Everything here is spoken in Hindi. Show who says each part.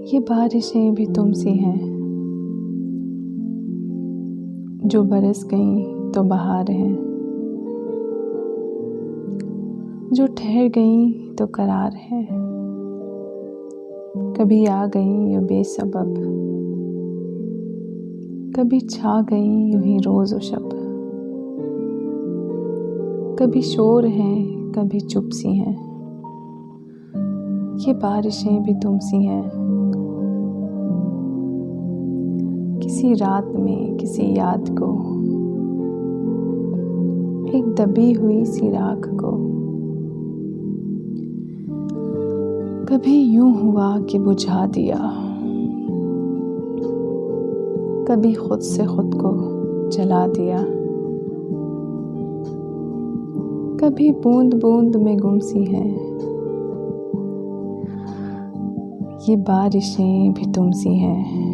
Speaker 1: ये बारिशें भी तुम सी हैं, जो बरस गईं तो बहार हैं, जो ठहर गईं तो करार हैं। कभी आ गईं यूं बेसबब, कभी छा गईं यूं ही रोज़ व शब। कभी शोर हैं, कभी चुप सी हैं, ये बारिशें भी तुम सी हैं। किसी रात में किसी याद को, एक दबी हुई सी राख को, कभी यूं हुआ कि बुझा दिया, कभी खुद से खुद को जला दिया। कभी बूंद बूंद में गुम सी हैं, ये बारिशें भी तुम सी हैं।